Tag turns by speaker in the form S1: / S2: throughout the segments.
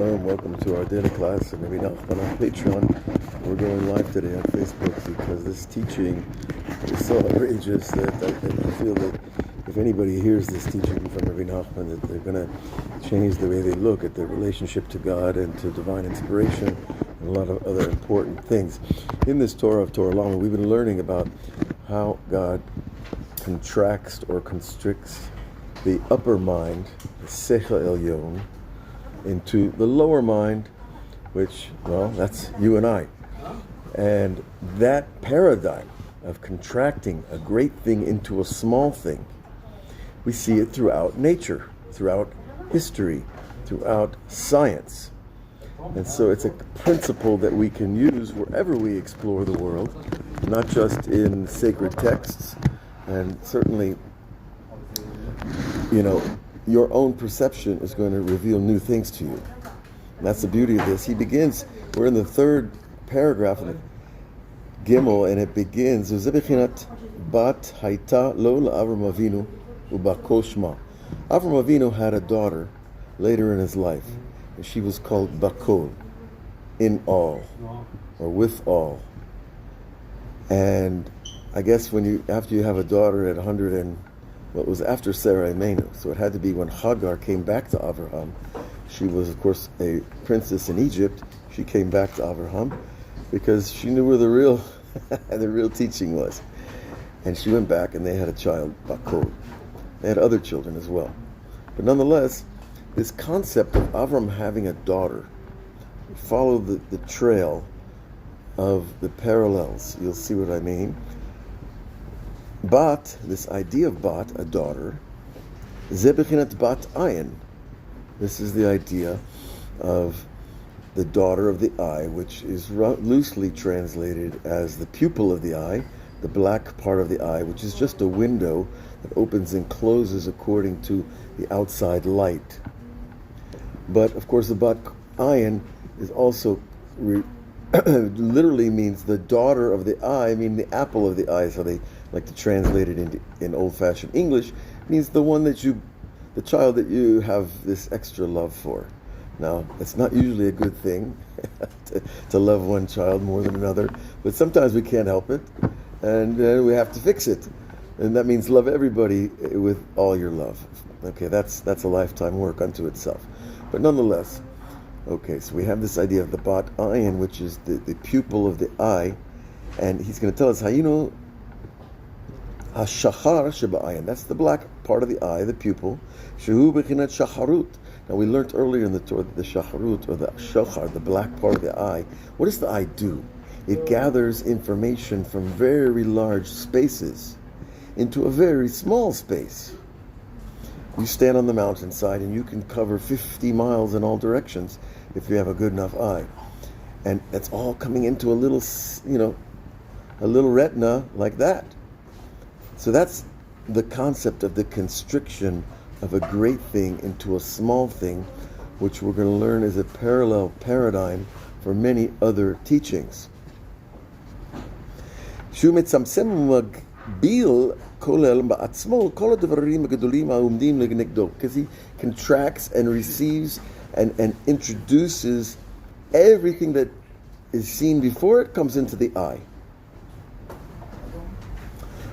S1: Shalom, welcome to our daily class and maybe Nachman on Patreon. We're going live today on Facebook because this teaching is so outrageous that I feel that if anybody hears this teaching from Rebbe Nachman, that they're going to change the way they look at their relationship to God and to divine inspiration and a lot of other important things. In this Torah of Torah Lama, we've been learning about how God contracts or constricts the upper mind, the Seichel Elyon, into the lower mind, which, well, that's you and I. And that paradigm of contracting a great thing into a small thing, we see it throughout nature, throughout history, throughout science. And so it's a principle that we can use wherever we explore the world, not just in sacred texts, and certainly, your own perception is going to reveal new things to you. And that's the beauty of this. He begins, we're in the third paragraph of Gimel, and it begins, Bat Haita Lo Avraham Avinu Ubakoshma. Avraham Avinu had a daughter later in his life, and she was called Bakol, in all, or with all. And I guess after you have a daughter at 100 and it was after Sarah Imenu, so it had to be when Hagar came back to Avraham. She was, of course, a princess in Egypt. She came back to Avraham because she knew where the real teaching was. And she went back and they had a child, Bakol. They had other children as well. But nonetheless, this concept of Avraham having a daughter followed the trail of the parallels. You'll see what I mean. Bat, this idea of bat, a daughter, Zebechinat bat ayin. This is the idea of the daughter of the eye, which is loosely translated as the pupil of the eye, the black part of the eye, which is just a window that opens and closes according to the outside light. But of course, the bat ayin is also literally means the daughter of the eye, meaning the apple of the eye, so they like to translate it in old-fashioned English, means the one the child that you have this extra love for. Now, it's not usually a good thing to love one child more than another, but sometimes we can't help it, and we have to fix it. And that means love everybody with all your love. Okay, that's a lifetime work unto itself. But nonetheless, okay, so we have this idea of the bat ayin, which is the pupil of the eye, and he's going to tell us how Hashachar sheba'ayin, that's the black part of the eye, the pupil. Shehu bechinat shacharut. Now we learned earlier in the Torah that the shacharut, or the shachar, the black part of the eye, what does the eye do? It gathers information from very large spaces into a very small space. You stand on the mountainside and you can cover 50 miles in all directions if you have a good enough eye. And that's all coming into a little retina like that. So that's the concept of the constriction of a great thing into a small thing, which we're going to learn is a parallel paradigm for many other teachings. Because he contracts and receives and introduces everything that is seen before it comes into the eye.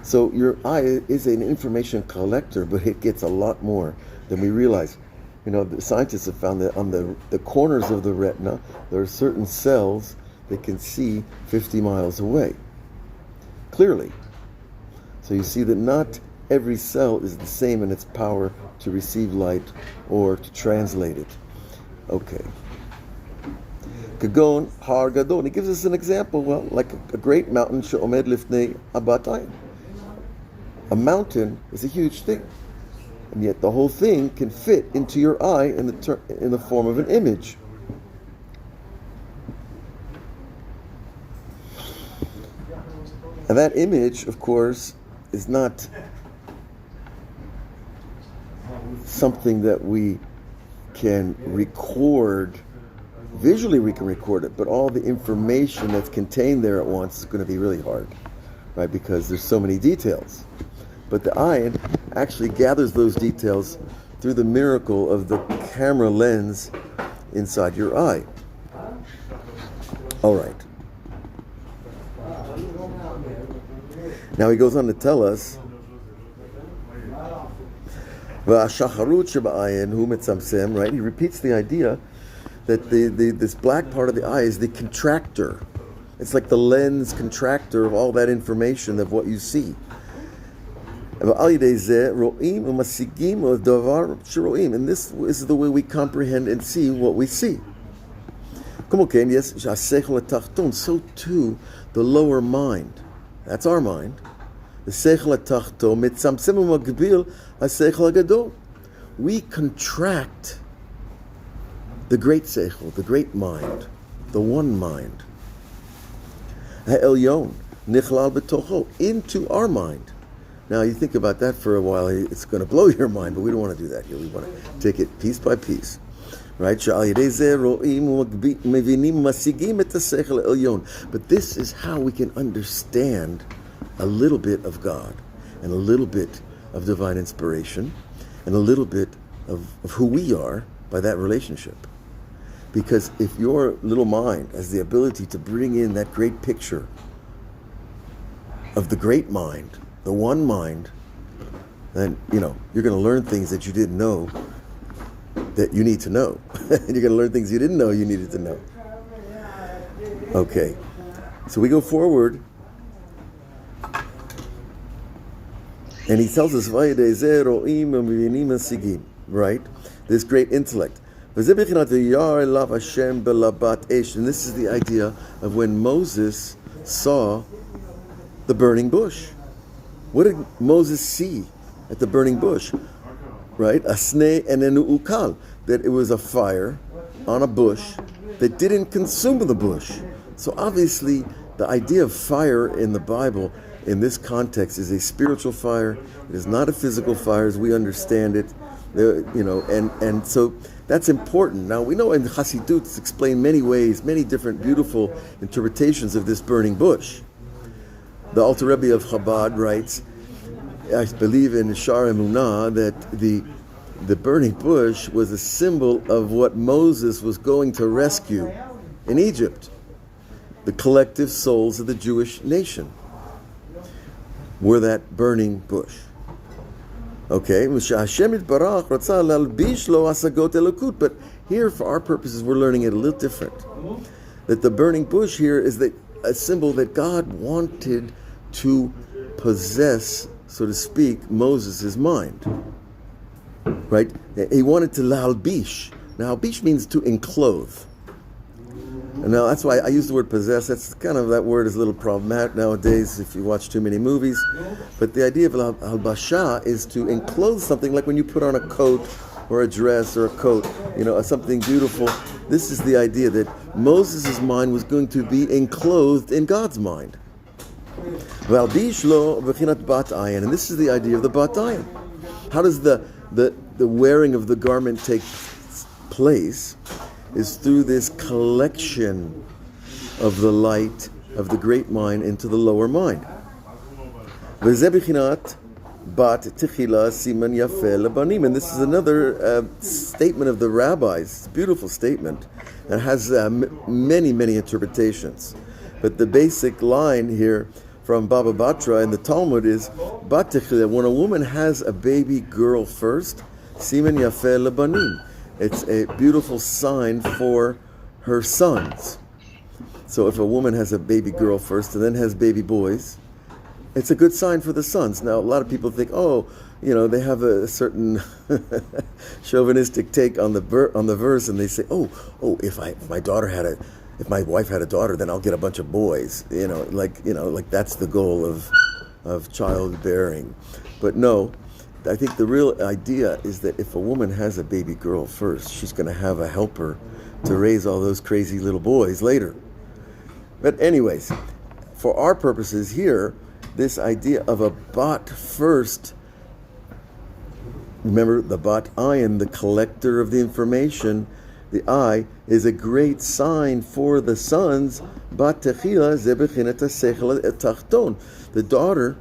S1: So your eye is an information collector, but it gets a lot more than we realize. The scientists have found that on the corners of the retina, there are certain cells that can see 50 miles away, clearly. So you see that not every cell is the same in its power to receive light or to translate it. Okay. Kagon har gadol. He gives us an example, like a great mountain, she'omed lifnei abatayim. A mountain is a huge thing, and yet the whole thing can fit into your eye in the form of an image. And that image, of course, is not something that we can record. Visually we can record it, but all the information that's contained there at once is going to be really hard, right? Because there's so many details. But the eye actually gathers those details through the miracle of the camera lens inside your eye. All right. Now he goes on to tell us, right? He repeats the idea that this black part of the eye is the contractor. It's like the lens contractor of all that information of what you see. And this is the way we comprehend and see what we see. So too, the lower mind, that's our mind. We contract the great seichel, the great mind, the one mind, into our mind. Now you think about that for a while, it's going to blow your mind, but we don't want to do that here. We want to take it piece by piece. Right? But this is how we can understand a little bit of God and a little bit of divine inspiration and a little bit of who we are by that relationship. Because if your little mind has the ability to bring in that great picture of the great mind, the one mind, then you're going to learn things that you didn't know that you need to know. And you're going to learn things you didn't know you needed to know. Okay, so we go forward, and he tells us, right? This great intellect. And this is the idea of when Moses saw the burning bush. What did Moses see at the burning bush? Right? Asne enenu ukal. That it was a fire on a bush that didn't consume the bush. So obviously, the idea of fire in the Bible, in this context, is a spiritual fire. It is not a physical fire as we understand it. And so that's important. Now, we know in Hasidut it's explained many ways, many different beautiful interpretations of this burning bush. The Alter Rebbe of Chabad writes, I believe in Shira that the burning bush was a symbol of what Moses was going to rescue in Egypt. The collective souls of the Jewish nation were that burning bush. Okay, but here for our purposes we're learning it a little different. That the burning bush here is a symbol that God wanted to possess, so to speak, Moses' mind. Right? He wanted to lalbish. Now, halbish means to enclothe. And now that's why I use the word possess. That's kind of, that word is a little problematic nowadays if you watch too many movies. But the idea of halbasha is to enclose something, like when you put on a coat or a dress or a coat, something beautiful. This is the idea that Moses' mind was going to be enclothed in God's mind. And this is the idea of the bat ayin. How does the wearing of the garment take place? Is through this collection of the light of the great mind into the lower mind. And this is another statement of the rabbis, a beautiful statement that has many, many interpretations. But the basic line here from Baba Batra in the Talmud is, Bat Techila, when a woman has a baby girl first, Siman Yafeh Lebanim. It's a beautiful sign for her sons. So if a woman has a baby girl first and then has baby boys, it's a good sign for the sons. Now, a lot of people think, they have a certain chauvinistic take on the verse, and they say, if my wife had a daughter, then I'll get a bunch of boys. Like that's the goal of childbearing. But no. I think the real idea is that if a woman has a baby girl first, she's going to have a helper to raise all those crazy little boys later. But anyways, for our purposes here, this idea of a bat first, remember the bat ayin, the collector of the information, the eye is a great sign for the sons. Bat techila ze bechinat hasechel tachton. The daughter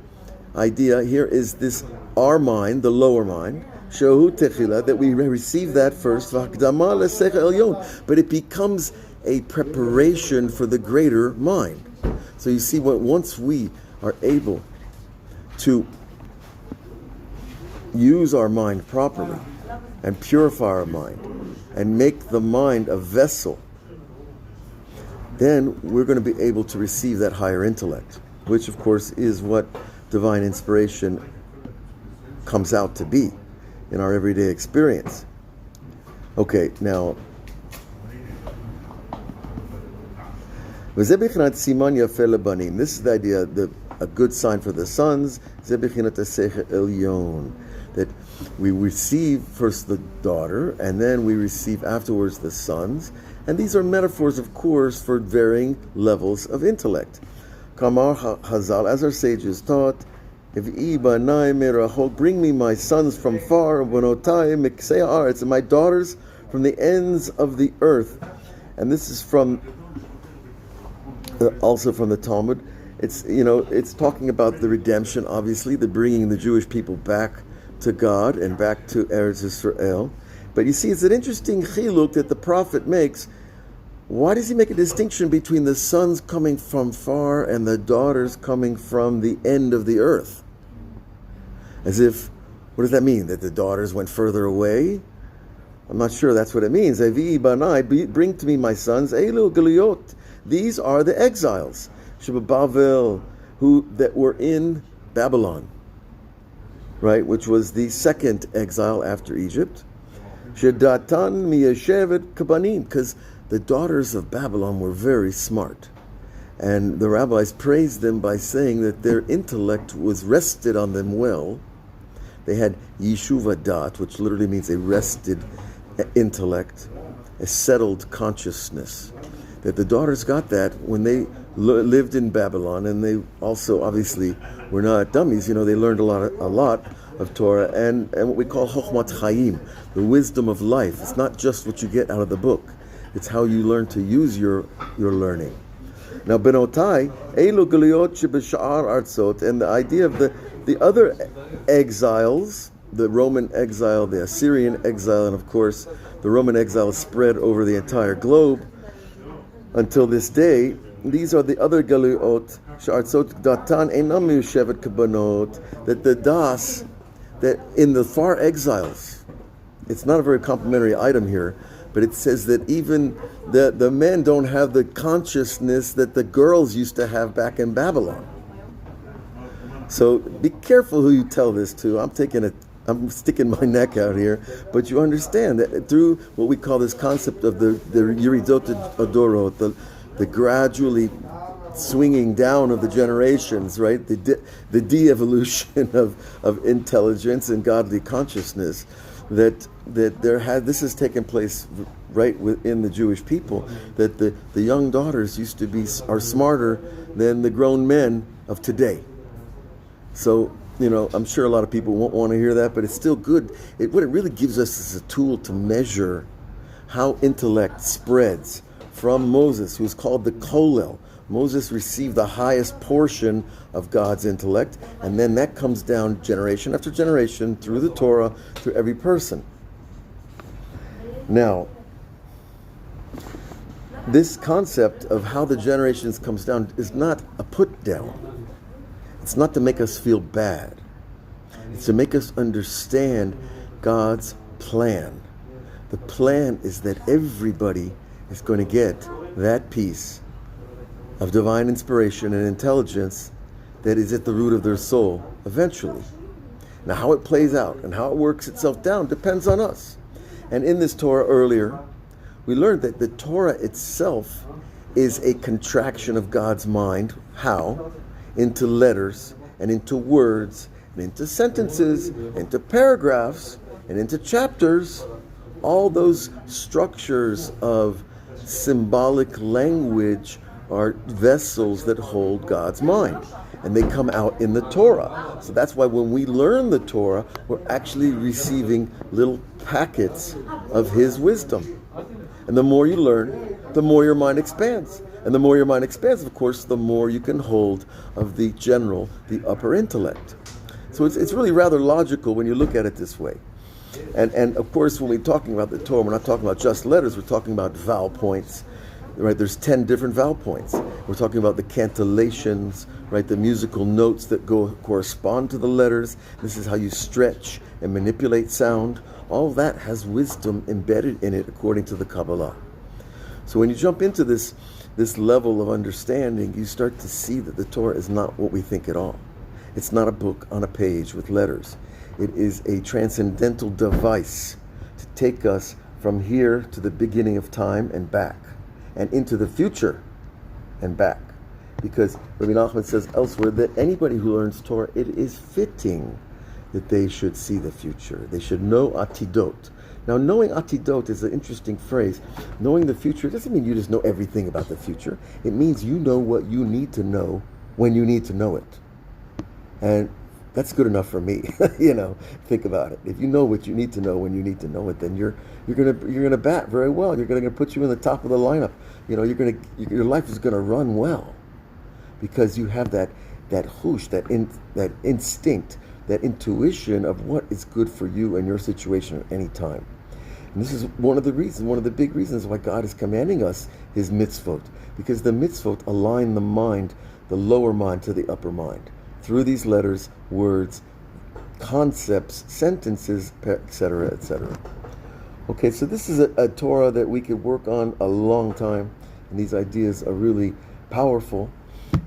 S1: idea here is this our mind, the lower mind, Shehu techila, that we receive that first, v'hakdama l'sechel elyon, but it becomes a preparation for the greater mind. So you see, once we are able to use our mind properly and purify our mind and make the mind a vessel, then we're going to be able to receive that higher intellect, which of course is what divine inspiration comes out to be in our everyday experience. Okay, now this is the idea, a good sign for the sons, that we receive first the daughter, and then we receive afterwards the sons. And these are metaphors, of course, for varying levels of intellect. Kamar Hazal, as our sages taught, bring me my sons from far, and my daughters from the ends of the earth. And this is from also from the Talmud. It's talking about the redemption, obviously, the bringing the Jewish people back to God and back to Eretz Yisrael. But you see, it's an interesting chiluk that the prophet makes. Why does he make a distinction between the sons coming from far and the daughters coming from the end of the earth? As if, what does that mean? That the daughters went further away? I'm not sure that's what it means. Bring to me my sons, Elu Galuyot. These are the exiles, Shebabavel, that were in Babylon, right? Which was the second exile after Egypt. Shedatan miyashevet kabanim, because the daughters of Babylon were very smart. And the rabbis praised them by saying that their intellect was rested on them well. They had yeshuva dat, which literally means a rested intellect, a settled consciousness. That the daughters got that when they lived in Babylon, and they also obviously were not dummies. They learned a lot of Torah and what we call chokhmat chaim, the wisdom of life. It's not just what you get out of the book; it's how you learn to use your learning. Now, benotai elu galuyot shebesha'ar artzot, and the idea of the other exiles, the Roman exile, the Assyrian exile, and of course the Roman exile spread over the entire globe until this day. These are the other galuyot, sh'artzot datan einam miyushevet kabanot, that the das, that in the far exiles, it's not a very complimentary item here, but it says that even the men don't have the consciousness that the girls used to have back in Babylon. So be careful who you tell this to. I'm sticking my neck out here, but you understand that through what we call this concept of the Yeridot Adorot, the gradually swinging down of the generations, right? The de-evolution of intelligence and godly consciousness, that this has taken place right within the Jewish people, that the young daughters are smarter than the grown men of today. So, I'm sure a lot of people won't want to hear that, but it's still good. What it really gives us is a tool to measure how intellect spreads from Moses, who's called the Kolel. Moses received the highest portion of God's intellect, and then that comes down generation after generation through the Torah, through every person. Now, this concept of how the generations comes down is not a put down. It's not to make us feel bad. It's to make us understand God's plan. The plan is that everybody is going to get that piece of divine inspiration and intelligence that is at the root of their soul eventually. Now, how it plays out and how it works itself down depends on us. And in this Torah earlier, we learned that the Torah itself is a contraction of God's mind. How? Into letters and into words and into sentences, into paragraphs and into chapters. All those structures of symbolic language are vessels that hold God's mind, and they come out in the Torah. So that's why when we learn the Torah, we're actually receiving little packets of His wisdom. And the more you learn, the more your mind expands. And the more your mind expands, of course, the more you can hold of the general, the upper intellect. So it's really rather logical when you look at it this way. And of course, when we're talking about the Torah, we're not talking about just letters, we're talking about vowel points, right? There's 10 different vowel points. We're talking about the cantillations, right? The musical notes that correspond to the letters. This is how you stretch and manipulate sound. All that has wisdom embedded in it according to the Kabbalah. So when you jump into this level of understanding, you start to see that the Torah is not what we think at all. It's not a book on a page with letters. It is a transcendental device to take us from here to the beginning of time and back, and into the future and back. Because Rabbi Nachman says elsewhere that anybody who learns Torah, it is fitting that they should see the future. They should know atidot. Now, knowing atidot is an interesting phrase. Knowing the future doesn't mean you just know everything about the future. It means you know what you need to know when you need to know it. And that's good enough for me. Think about it. If you know what you need to know when you need to know it, then you're gonna bat very well. You're gonna put you in the top of the lineup. Your life is gonna run well because you have that hush, that instinct, that intuition of what is good for you and your situation at any time. And this is one of the big reasons why God is commanding us His mitzvot, because the mitzvot align the mind, the lower mind to the upper mind, through these letters, words, concepts, sentences, etc., etc. Okay, so this is a Torah that we could work on a long time, and these ideas are really powerful.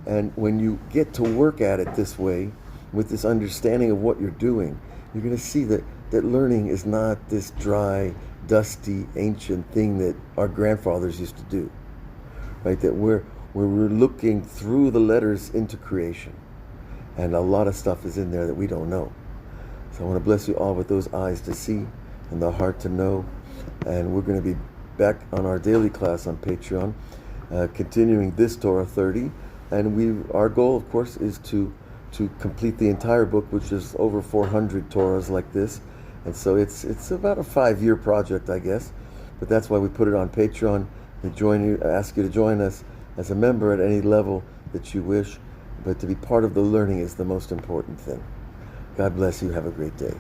S1: And when you get to work at it this way, with this understanding of what you're doing, you're going to see that learning is not this dry, dusty, ancient thing that our grandfathers used to do, right? That we're looking through the letters into creation. And a lot of stuff is in there that we don't know. So I want to bless you all with those eyes to see and the heart to know. And we're going to be back on our daily class on Patreon, continuing this Torah 30. And our goal, of course, is to complete the entire book, which is over 400 Torahs like this. And so it's about a 5-year project, I guess. But that's why we put it on Patreon. We ask you to join us as a member at any level that you wish. But to be part of the learning is the most important thing. God bless you. Have a great day.